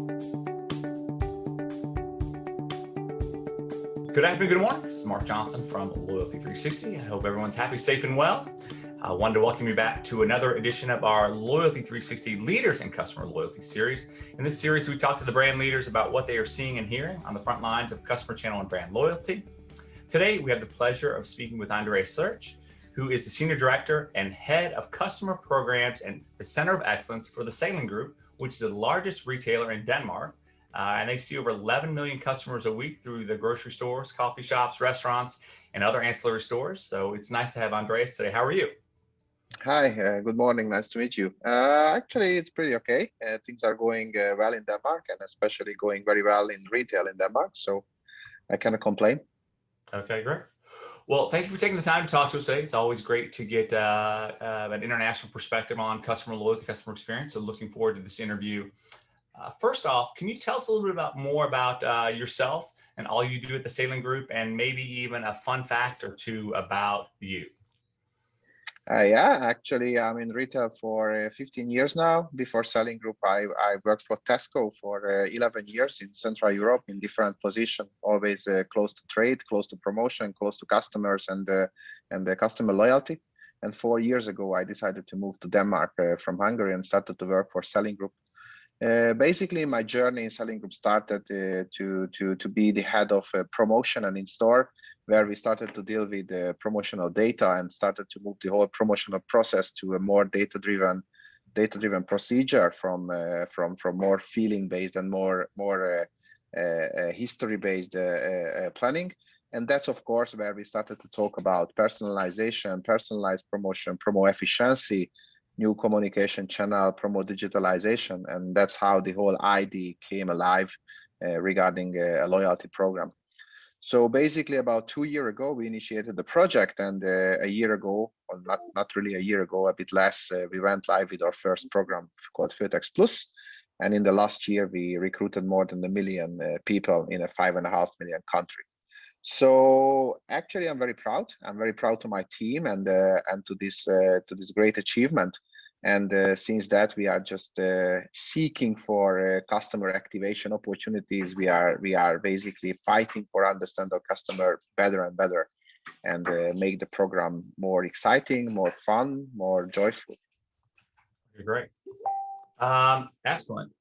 Good afternoon, good morning. This is Mark Johnson from Loyalty360. I hope everyone's happy, safe, and well. I wanted to welcome you back to another edition of our Loyalty360 Leaders in Customer Loyalty series. In this series, we talk to the brand leaders about what they are seeing and hearing on the front lines of customer channel and brand loyalty. Today, we have the pleasure of speaking with Andras Szocs, who is the Senior Director and Head of Customer Programs and the Center of Excellence for the Salling Group, which is the largest retailer in Denmark. And they see over 11 million customers a week through the grocery stores, coffee shops, restaurants, and other ancillary stores. So it's nice to have Andras today. How are you? Hi, good morning. Nice to meet you. Actually, it's pretty okay. Things are going well in Denmark, and especially going very well in retail in Denmark. So I cannot complain. Okay, great. Well, thank you for taking the time to talk to us today. It's always great to get an international perspective on customer loyalty, customer experience. So looking forward to this interview. First off, can you tell us a little bit more about yourself and all you do at the Salling Group, and maybe even a fun fact or two about you? Yeah, actually, I'm in retail for 15 years now. Before Salling Group, I worked for Tesco for 11 years in Central Europe in different positions, always close to trade, close to promotion, close to customers and the customer loyalty. And 4 years ago, I decided to move to Denmark from Hungary and started to work for Salling Group. Basically, my journey in Salling Group started to be the head of promotion and in-store, where we started to deal with promotional data and started to move the whole promotional process to a more data-driven procedure from more feeling-based and more history-based planning. And that's, of course, where we started to talk about personalization, personalized promotion, promo efficiency, new communication channel, promo digitalization. And that's how the whole idea came alive regarding a loyalty program. So basically about 2 years ago, we initiated the project, and a year ago, or not really a year ago, a bit less, we went live with our first program called Føtex Plus. And in the last year, we recruited more than 1 million people in a 5.5 million country. So actually, I'm very proud. I'm very proud to my team and to this great achievement. And since that, we are just seeking for customer activation opportunities. We are basically fighting for understand our customer better and better, and make the program more exciting, more fun, more joyful. Okay, great. Excellent.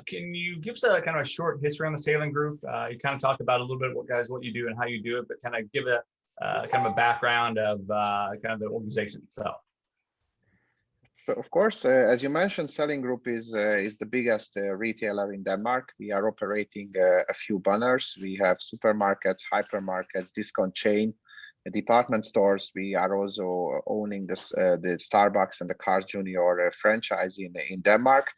Can you give us a kind of a short history on the Salling Group? You kind of talked about a little bit what you do and how you do it, but kind of give a kind of a background of kind of the organization itself. So of course, as you mentioned, Salling Group is the biggest retailer in Denmark. We are operating a few banners. We have supermarkets, hypermarkets, discount chain, department stores. We are also owning the Starbucks and the Cars Junior franchise in Denmark.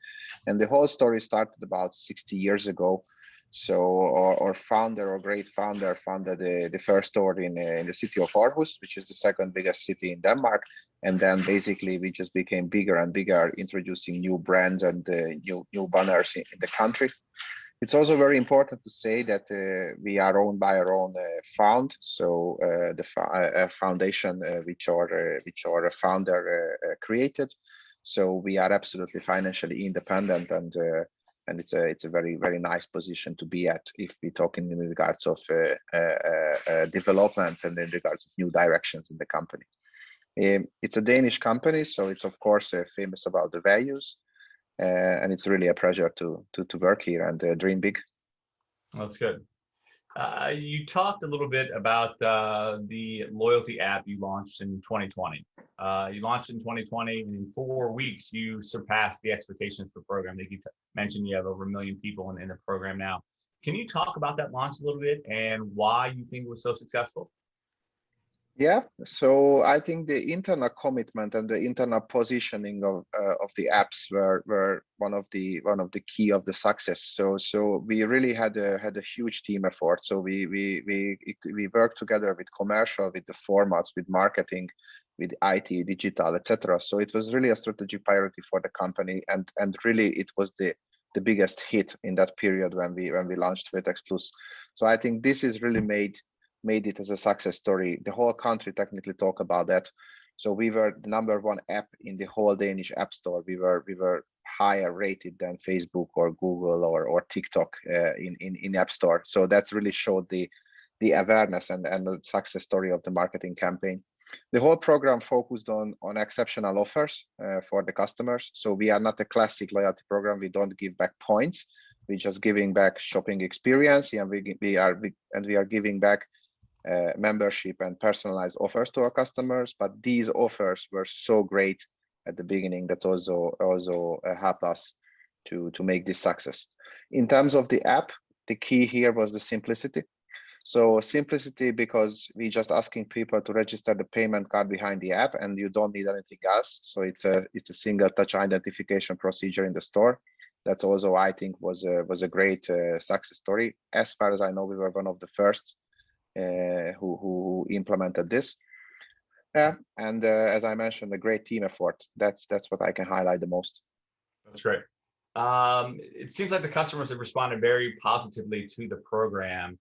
And the whole story started about 60 years ago. So our founder, our great founder, founded the first store in the city of Aarhus, which is the second biggest city in Denmark. And then basically we just became bigger and bigger, introducing new brands and new banners in the country. It's also very important to say that we are owned by our own fund. So the foundation which our founder created. So we are absolutely financially independent, and it's a very, very nice position to be at if we talk in regards of developments and in regards of new directions in the company. It's a Danish company, so it's of course famous about the values, and it's really a pleasure to work here and dream big. Well, that's good. You talked a little bit about the loyalty app you launched in 2020. You launched in 2020, and in 4 weeks, you surpassed the expectations for the program. I think you mentioned you have over 1 million people in the program now. Can you talk about that launch a little bit and why you think it was so successful? Yeah, so I think the internal commitment and the internal positioning of the apps were one of the key of the success. So we really had a huge team effort. So we worked together with commercial, with the formats, with marketing, with IT, digital, etc. So it was really a strategic priority for the company, and really it was the biggest hit in that period when we launched Føtex Plus. So I think this is really made it as a success story. The whole country technically talk about that. So we were the #1 app in the whole Danish app store. We were higher rated than Facebook or Google or TikTok in App Store. So that's really showed the awareness and the success story of the marketing campaign. The whole program focused on exceptional offers for the customers. So we are not a classic loyalty program. We don't give back points. We're just giving back shopping experience, and we are giving back membership and personalized offers to our customers. But these offers were so great at the beginning that also helped us to make this success. In terms of the app, the key here was the simplicity. So simplicity, because we just asking people to register the payment card behind the app, and you don't need anything else. So it's a single touch identification procedure in the store. That also, I think, was a great success story. As far as I know, we were one of the first who implemented this. And as I mentioned, a great team effort. That's what I can highlight the most. That's great. It seems like the customers have responded very positively to the program.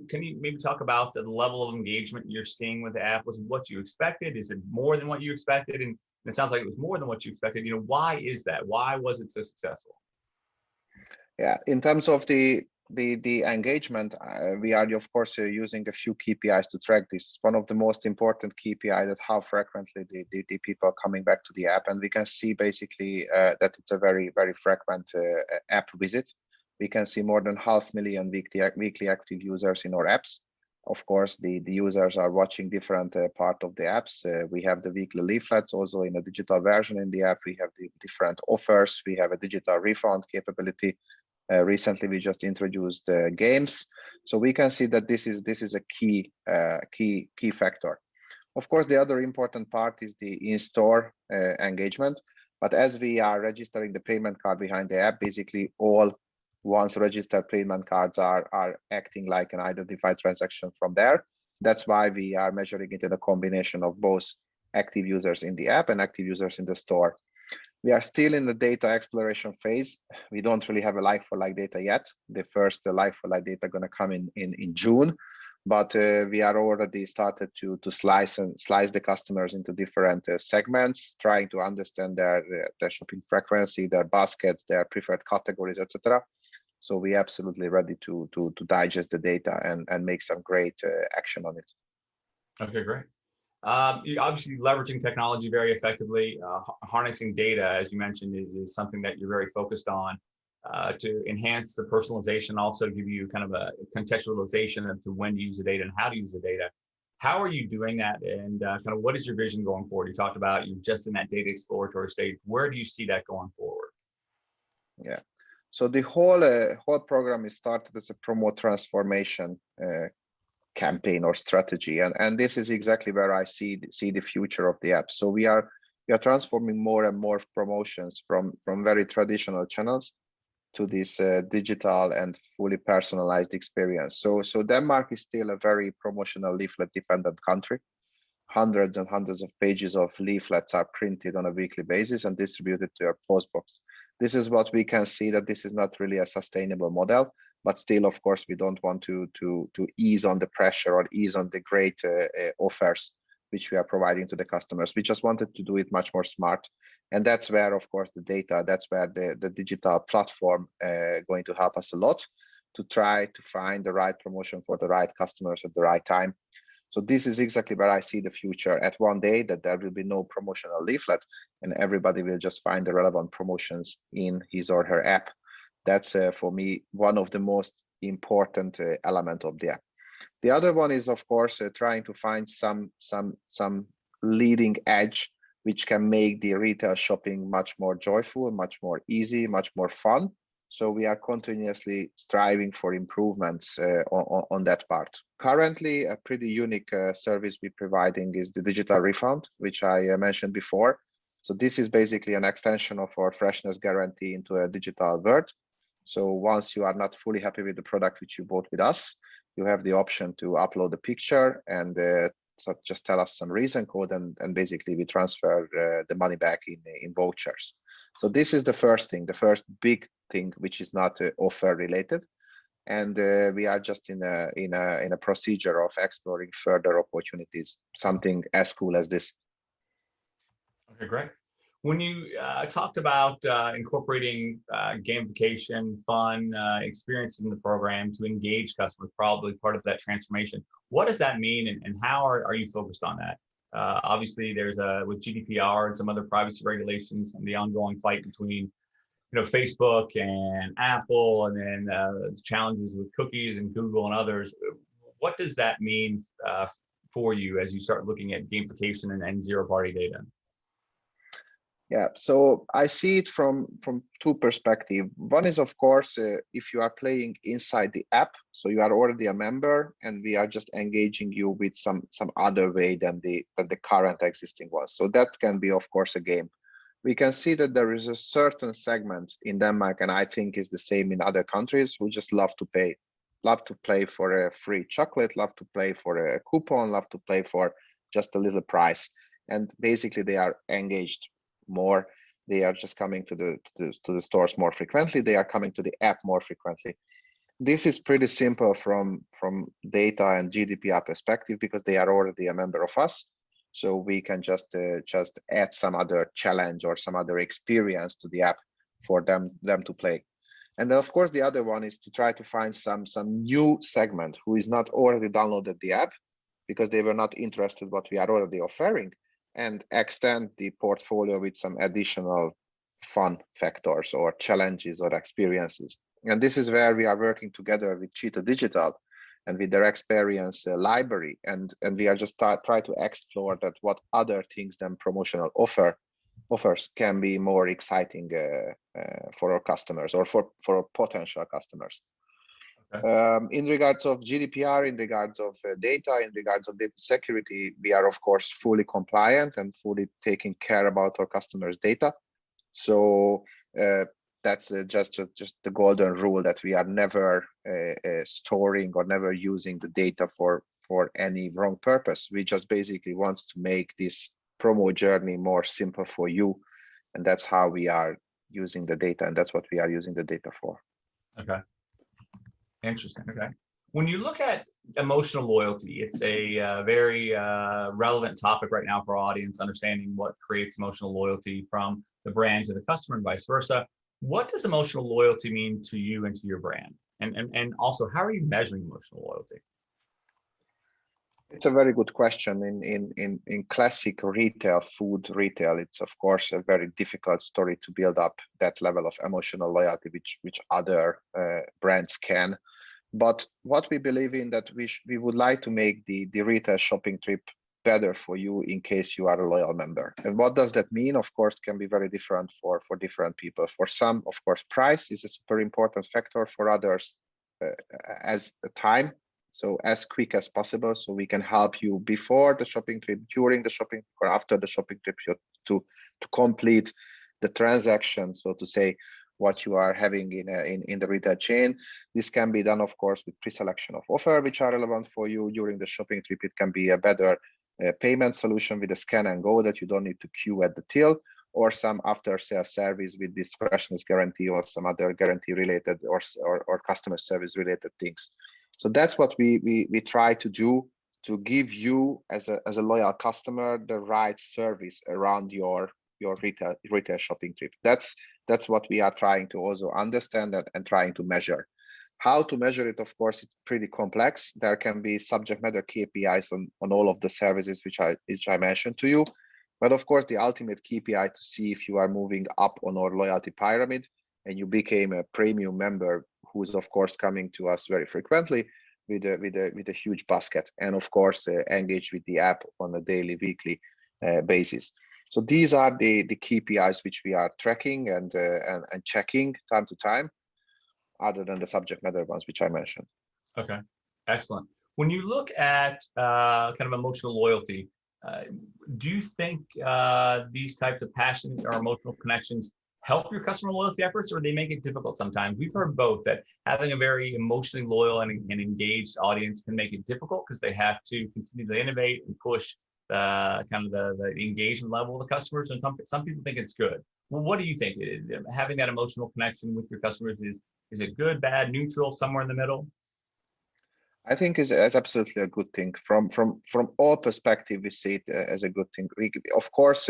Can you maybe talk about the level of engagement you're seeing with the app? Was it what you expected? Is it more than what you expected? And it sounds like it was more than what you expected. You know, why is that? Why was it so successful? Yeah, in terms of the engagement, we are of course using a few KPIs to track this. One of the most important KPI that how frequently the people are coming back to the app, and we can see basically that it's a very frequent app visit. We can see more than 500,000 weekly active users in our apps. Of course, the users are watching different part of the apps. We have the weekly leaflets also in a digital version in the app. We have the different offers. We have a digital refund capability. Recently, we just introduced games. So we can see that this is a key factor. Of course, the other important part is the in-store engagement. But as we are registering the payment card behind the app, basically all once registered payment cards are acting like an identified transaction from there. That's why we are measuring it in a combination of both active users in the app and active users in the store. We are still in the data exploration phase. We don't really have a like-for-like data yet. The first like-for-like data going to come in June, but we are already started to slice the customers into different segments, trying to understand their shopping frequency, their baskets, their preferred categories, etc. So we absolutely ready to digest the data and make some great action on it. Okay, great. You obviously leveraging technology very effectively, harnessing data, as you mentioned, is something that you're very focused on to enhance the personalization, also give you kind of a contextualization of to when to use the data and how to use the data. How are you doing that? And kind of what is your vision going forward? You talked about you're just in that data exploratory stage. Where do you see that going forward? Yeah. So the whole program is started as a promote transformation campaign or strategy, and this is exactly where I see the future of the app. So we are transforming more and more promotions from very traditional channels to this digital and fully personalized experience. So Denmark is still a very promotional leaflet dependent country. Hundreds and hundreds of pages of leaflets are printed on a weekly basis and distributed to your postbox. This is what we can see, that this is not really a sustainable model, but still, of course, we don't want to ease on the pressure or ease on the great offers which we are providing to the customers. We just wanted to do it much more smart. And that's where, of course, the data, that's where the digital platform going to help us a lot to try to find the right promotion for the right customers at the right time. So this is exactly where I see the future at one day, that there will be no promotional leaflet and everybody will just find the relevant promotions in his or her app. That's for me one of the most important element of the app. The other one is, of course, trying to find some leading edge which can make the retail shopping much more joyful, much more easy, much more fun. So we are continuously striving for improvements on that part. Currently, a pretty unique service we're providing is the digital refund, which I mentioned before. So this is basically an extension of our freshness guarantee into a digital world. So once you are not fully happy with the product which you bought with us, you have the option to upload a picture and so just tell us some reason code, and basically we transfer the money back in vouchers. So this is the first thing, the first big thing which is not offer related, and we are just in a procedure of exploring further opportunities, something as cool as this. Okay, great. When you talked about incorporating gamification, fun experiences in the program to engage customers, probably part of that transformation, what does that mean, and how are you focused on that? Obviously, there's with GDPR and some other privacy regulations and the ongoing fight between Facebook and Apple, and then challenges with cookies and Google and others. What does that mean for you as you start looking at gamification and zero-party data? Yeah, so I see it from two perspectives. One is, of course, if you are playing inside the app, so you are already a member, and we are just engaging you with some other way than the current existing one. So that can be, of course, a game. We can see that there is a certain segment in Denmark, and I think is the same in other countries, who just love to play for a free chocolate, love to play for a coupon, love to play for just a little price, and basically they are engaged more. They are just coming to the stores more frequently. They are coming to the app more frequently. This is pretty simple from data and GDPR perspective, because they are already a member of us. So we can just add some other challenge or some other experience to the app for them to play. And then, of course, the other one is to try to find some new segment who is not already downloaded the app, because they were not interested what we are already offering, and extend the portfolio with some additional fun factors or challenges or experiences. And this is where we are working together with Cheetah Digital and with their experience library. And we are just try to explore that what other things than promotional offers can be more exciting for our customers or for our potential customers. In regards of GDPR, in regards of data, in regards of data security, we are, of course, fully compliant and fully taking care about our customers' data. So that's just the golden rule, that we are never storing or never using the data for any wrong purpose. We just basically want to make this promo journey more simple for you. And that's how we are using the data, and that's what we are using the data for. Okay. Interesting. Okay. When you look at emotional loyalty, it's a very relevant topic right now for our audience, understanding what creates emotional loyalty from the brand to the customer and vice versa. What does emotional loyalty mean to you and to your brand? And also, how are you measuring emotional loyalty? It's a very good question. In classic retail, food retail, it's of course a very difficult story to build up that level of emotional loyalty, which other brands can. But what we believe in, that we would like to make the retail shopping trip better for you in case you are a loyal member. And what does that mean? Of course, can be very different for different people. For some, of course, price is a super important factor. For others, as a time, so as quick as possible, so we can help you before the shopping trip, during the shopping, or after the shopping trip, to complete the transaction, so to say, what you are having in the retail chain. This can be done, of course, with pre-selection of offer which are relevant for you during the shopping trip. It can be a better payment solution with a scan and go, that you don't need to queue at the till, or some after sales service with this freshness guarantee or some other guarantee related or customer service related things. So that's what we try to do, to give you as a loyal customer the right service around your retail shopping trip. That's what we are trying to also understand and trying to measure. How to measure it, of course, it's pretty complex. There can be subject matter KPIs on all of the services which I mentioned to you. But of course, the ultimate KPI to see if you are moving up on our loyalty pyramid and you became a premium member, who is of course coming to us very frequently with a huge basket, and of course engage with the app on a daily, weekly basis. So these are the KPIs which we are tracking and checking time to time, other than the subject matter ones which I mentioned. Okay, excellent. When you look at kind of emotional loyalty, do you think these types of passion or emotional connections help your customer loyalty efforts, or they make it difficult sometimes? We've heard both, that having a very emotionally loyal and engaged audience can make it difficult because they have to continue to innovate and push the engagement level of the customers. And some people think it's good. Well, what do you think? Having that emotional connection with your customers, is it good, bad, neutral, somewhere in the middle? I think is absolutely a good thing. From all perspective, we see it as a good thing. Of course,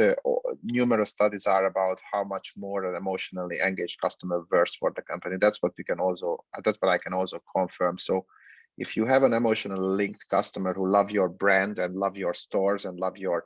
numerous studies are about how much more an emotionally engaged customer worth for the company. That's what I can also confirm. So, if you have an emotionally linked customer who love your brand and love your stores and love your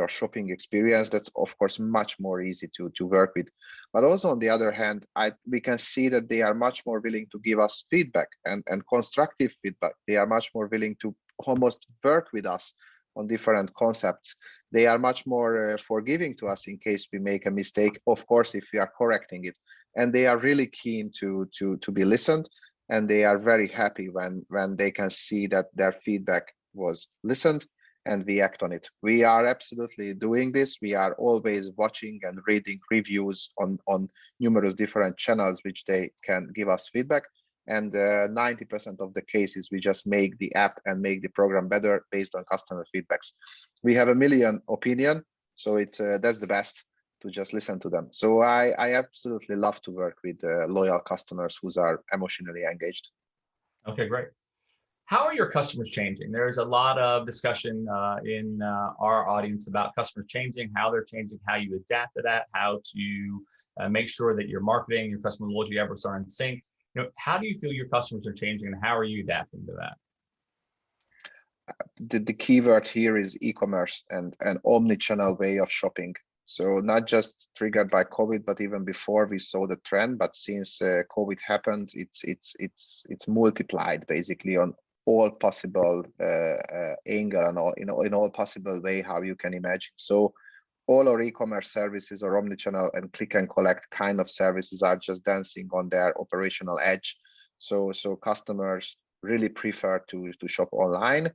shopping experience, that's of course much more easy to work with. But also on the other hand, we can see that they are much more willing to give us feedback and constructive feedback. They are much more willing to almost work with us on different concepts. They are much more forgiving to us in case we make a mistake, of course, if we are correcting it. And they are really keen to be listened, and they are very happy when they can see that their feedback was listened and we act on it. We are absolutely doing this. We are always watching and reading reviews on numerous different channels which they can give us feedback. And 90% of the cases, we just make the app and make the program better based on customer feedbacks. We have a million opinion, so it's that's the best to just listen to them. So I absolutely love to work with loyal customers who are emotionally engaged. Okay, great. How are your customers changing? There's a lot of discussion in our audience about customers changing, how they're changing, how you adapt to that, how to make sure that your marketing, your customer loyalty efforts are in sync. How do you feel your customers are changing, and how are you adapting to that? The key word here is e-commerce and an omni-channel way of shopping. So not just triggered by COVID, but even before we saw the trend. But since COVID happened, it's multiplied basically on all possible angle and all in all possible way how you can imagine. So all our e-commerce services or omnichannel and click and collect kind of services are just dancing on their operational edge. So customers really prefer to shop online,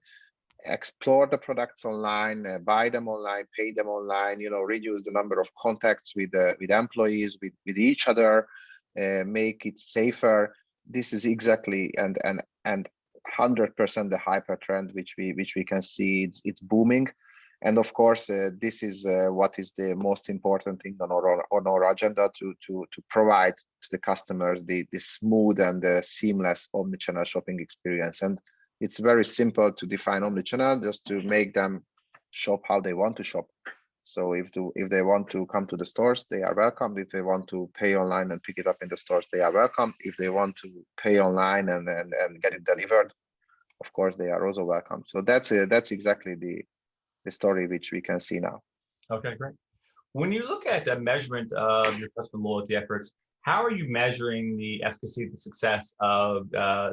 explore the products online, buy them online, pay them online, reduce the number of contacts with employees, with each other, make it safer. This is exactly and 100% the hyper trend which we can see. It's booming. And of course, this is what is the most important thing on our agenda to provide to the customers the smooth and seamless omnichannel shopping experience. And it's very simple to define omnichannel, just to make them shop how they want to shop. So if they want to come to the stores, they are welcome. If they want to pay online and pick it up in the stores, they are welcome. If they want to pay online and get it delivered, of course, they are also welcome. So that's exactly the story which we can see now. Okay, great. When you look at the measurement of your customer loyalty efforts, how are you measuring the efficacy, the success of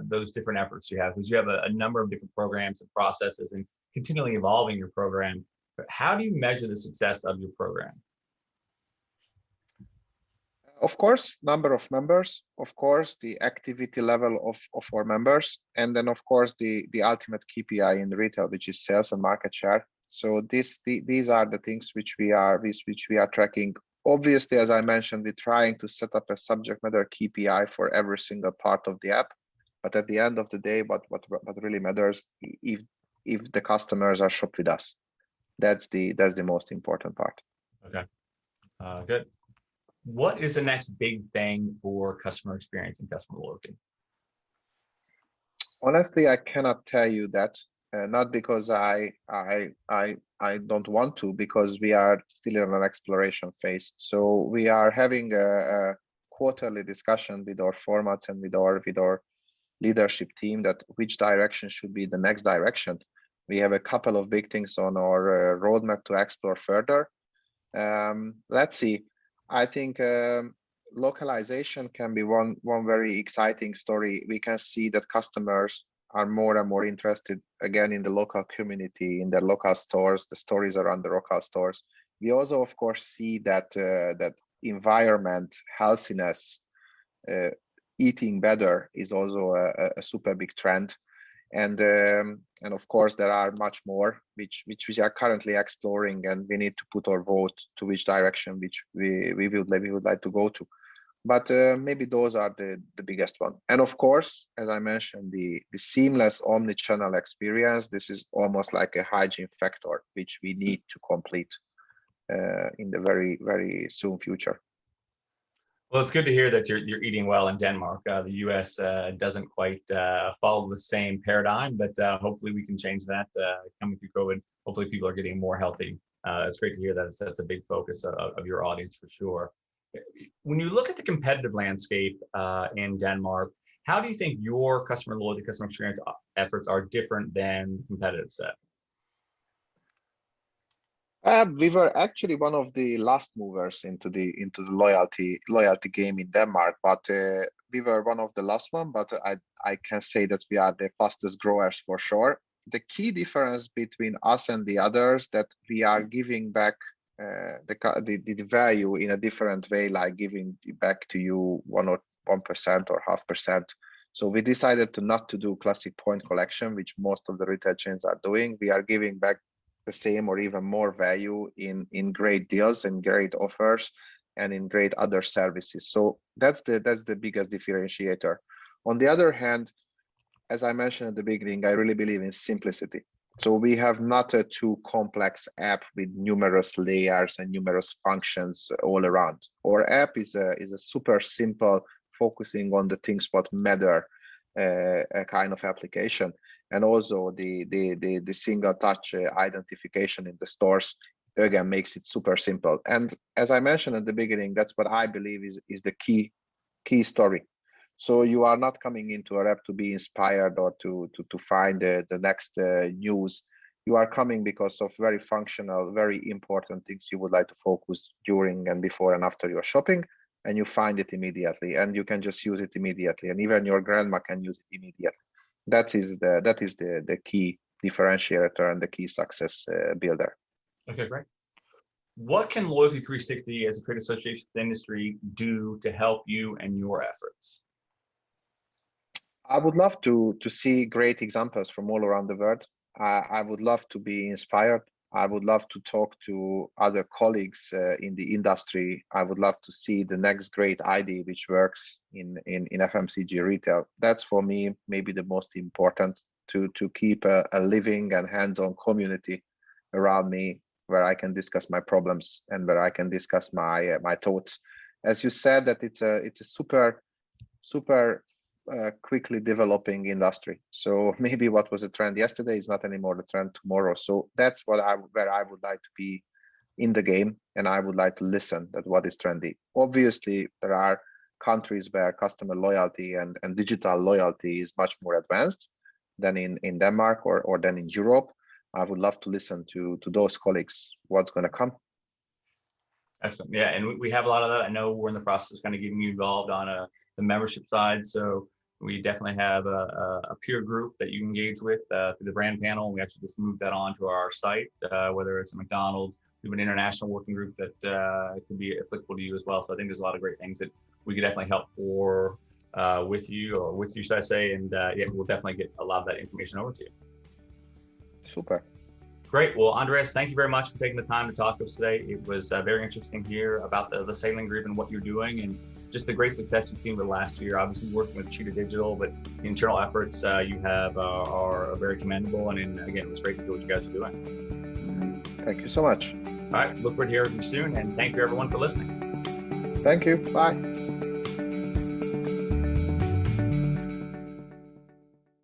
those different efforts you have? Because you have a number of different programs and processes and continually evolving your program. But how do you measure the success of your program? Of course, number of members, of course, the activity level of our members, and then of course the ultimate KPI in retail, which is sales and market share. So these are the things which we are tracking. Obviously, as I mentioned, we're trying to set up a subject matter KPI for every single part of the app. But at the end of the day, what really matters, if the customers are shop with us, that's the most important part. Okay, good. What is the next big thing for customer experience and customer loyalty? Honestly, I cannot tell you that. Not because I don't want to, because we are still in an exploration phase. So we are having a quarterly discussion with our formats and with our leadership team that which direction should be the next direction. We have a couple of big things on our roadmap to explore further. Let's see. I think localization can be one very exciting story. We can see that customers are more and more interested again in the local community, in their local stores, the stories around the local stores. We also, of course, see that that environment, healthiness, eating better is also a super big trend. And of course there are much more which we are currently exploring, and we need to put our vote to which direction which we would like to go to. But maybe those are the biggest one. And of course, as I mentioned, the seamless omni-channel experience, this is almost like a hygiene factor which we need to complete in the very, very soon future. Well, it's good to hear that you're eating well in Denmark. The U.S. Doesn't quite follow the same paradigm, but hopefully we can change that coming through COVID. Hopefully people are getting more healthy. It's great to hear that that's a big focus of your audience for sure. When you look at the competitive landscape in Denmark, how do you think your customer loyalty, customer experience efforts are different than the competitive set? We were actually one of the last movers into the loyalty game in Denmark, but we were one of the last one. But I can say that we are the fastest growers for sure. The key difference between us and the others that we are giving back the value in a different way, like giving back to you 1% or 0.5%. So we decided not to do classic point collection, which most of the retail chains are doing. We are giving back the same or even more value in great deals and great offers and in great other services. So that's the biggest differentiator. On the other hand, as I mentioned at the beginning, I really believe in simplicity. So we have not a too complex app with numerous layers and numerous functions all around. Our app is a super simple, focusing on the things what matter, a kind of application. And also the single touch identification in the stores, again, makes it super simple. And as I mentioned at the beginning, that's what I believe is the key story. So you are not coming into a app to be inspired or to find the next news. You are coming because of very functional, very important things you would like to focus during and before and after your shopping, and you find it immediately, and you can just use it immediately, and even your grandma can use it immediately. That is the key differentiator and the key success builder. Okay, great. What can Loyalty360 as a trade association industry do to help you and your efforts? I would love to see great examples from all around the world. I would love to be inspired. I would love to talk to other colleagues in the industry. I would love to see the next great idea which works in FMCG retail. That's for me maybe the most important, to keep a living and hands-on community around me where I can discuss my problems and where I can discuss my thoughts. As you said, that it's a super quickly developing industry. So maybe what was a trend yesterday is not anymore the trend tomorrow. So that's where I would like to be in the game, and I would like to listen at what is trendy. Obviously, there are countries where customer loyalty and digital loyalty is much more advanced than in Denmark or than in Europe. I would love to listen to those colleagues, what's going to come. Excellent. Yeah, and we have a lot of that. I know we're in the process of kind of getting you involved on the membership side. So we definitely have a peer group that you engage with through the brand panel. We actually just moved that onto our site, whether it's a McDonald's. We have an international working group that could be applicable to you as well. So I think there's a lot of great things that we could definitely help with you, should I say. And yeah, we'll definitely get a lot of that information over to you. Super. Great. Well, Andras, thank you very much for taking the time to talk to us today. It was very interesting to hear about the Salling Group and what you're doing, and just the great success you've seen over the last year. Obviously working with Cheetah Digital, but the internal efforts you have are very commendable. And again, it was great to hear what you guys are doing. Thank you so much. All right. Look forward to hearing from you soon. And thank you everyone for listening. Thank you. Bye.